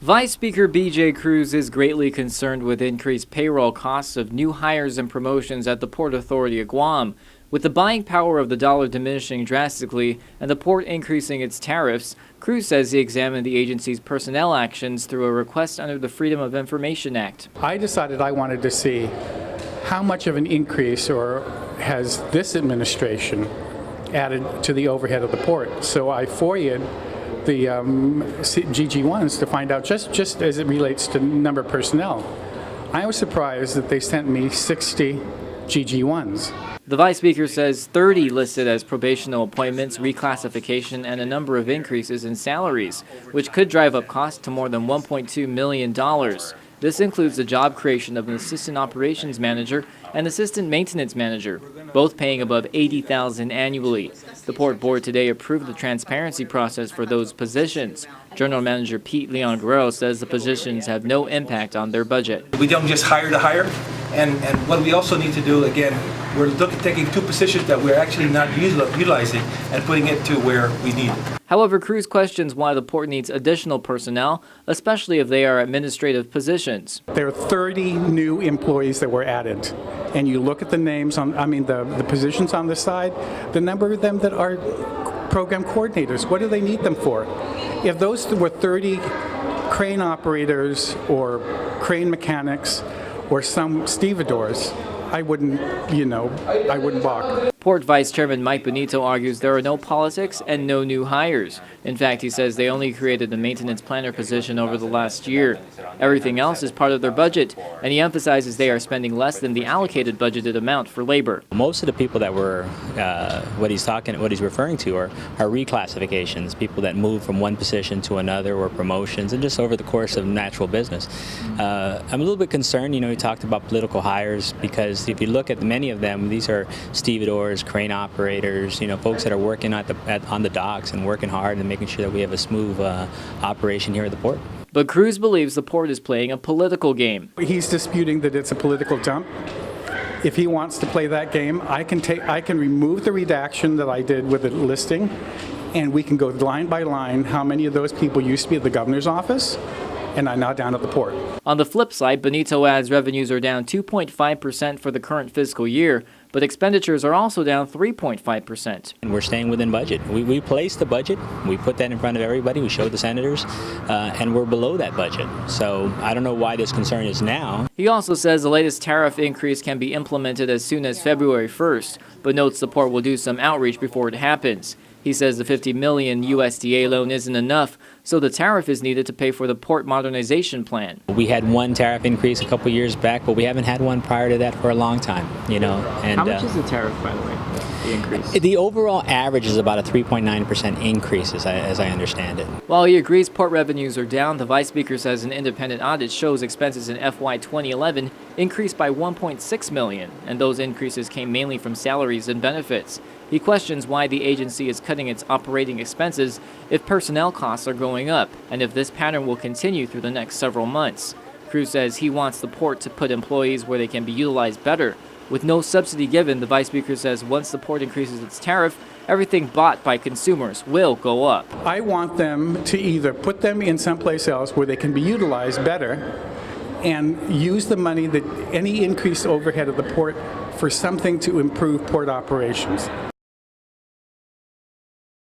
Vice Speaker B.J. Cruz is greatly concerned with increased payroll costs of new hires and promotions at the Port Authority of Guam. With the buying power of the dollar diminishing drastically and the port increasing its tariffs, Cruz says he examined the agency's personnel actions through a request under the Freedom of Information Act. I decided I wanted to see how much of an increase or has this administration added to the overhead of the port. So I FOIA'd the GG1s to find out just as it relates to number of personnel. I was surprised that they sent me 60 GG1s. The Vice Speaker says 30 listed as probational appointments, reclassification, and a number of increases in salaries, which could drive up costs to more than $1.2 million. This includes the job creation of an assistant operations manager and assistant maintenance manager, both paying above $80,000 annually. The port board today approved the transparency process for those positions. General Manager Pete Leon Guerrero says the positions have no impact on their budget. We don't just hire to hire, and what we also need to do, again, we're taking two positions that we're actually not utilizing and putting it to where we need it. However, Cruz questions why the port needs additional personnel, especially if they are administrative positions. There are 30 new employees that were added, and you look at the names on, the positions on the side, the number of them that are program coordinators, what do they need them for? If those were 30 crane operators or crane mechanics or some stevedores, I wouldn't balk. Port Vice Chairman Mike Benito argues there are no politics and no new hires. In fact, he says they only created the maintenance planner position over the last year. Everything else is part of their budget, and he emphasizes they are spending less than the allocated budgeted amount for labor. Most of the people that were, what he's referring to are reclassifications, people that move from one position to another or promotions, and just over the course of natural business. I'm a little bit concerned, he talked about political hires, because if you look at many of them, these are stevedores, crane operators, folks that are working on the docks and working hard and making sure that we have a smooth operation here at the port. But Cruz believes the port is playing a political game. He's disputing that it's a political dump. If he wants to play that game, I can remove the redaction that I did with the listing, and we can go line by line how many of those people used to be at the governor's office and are now down at the port. On the flip side, Benito adds revenues are down 2.5% for the current fiscal year, but expenditures are also down 3.5%. And we're staying within budget. We placed the budget, we put that in front of everybody, we showed the senators, and we're below that budget. So I don't know why this concern is now. He also says the latest tariff increase can be implemented as soon as February 1st, but notes the port will do some outreach before it happens. He says the $50 million USDA loan isn't enough, so the tariff is needed to pay for the port modernization plan. We had one tariff increase a couple years back, but we haven't had one prior to that for a long time, And how much is the tariff, by the way, the increase? The overall average is about a 3.9% increase, as I understand it. While he agrees port revenues are down, the Vice Speaker says an independent audit shows expenses in FY 2011 increased by $1.6 million, and those increases came mainly from salaries and benefits. He questions why the agency is cutting its operating expenses if personnel costs are going up, and if this pattern will continue through the next several months. Cruz says he wants the port to put employees where they can be utilized better. With no subsidy given, the Vice Speaker says once the port increases its tariff, everything bought by consumers will go up. I want them to either put them in someplace else where they can be utilized better and use the money, any increased overhead of the port, for something to improve port operations.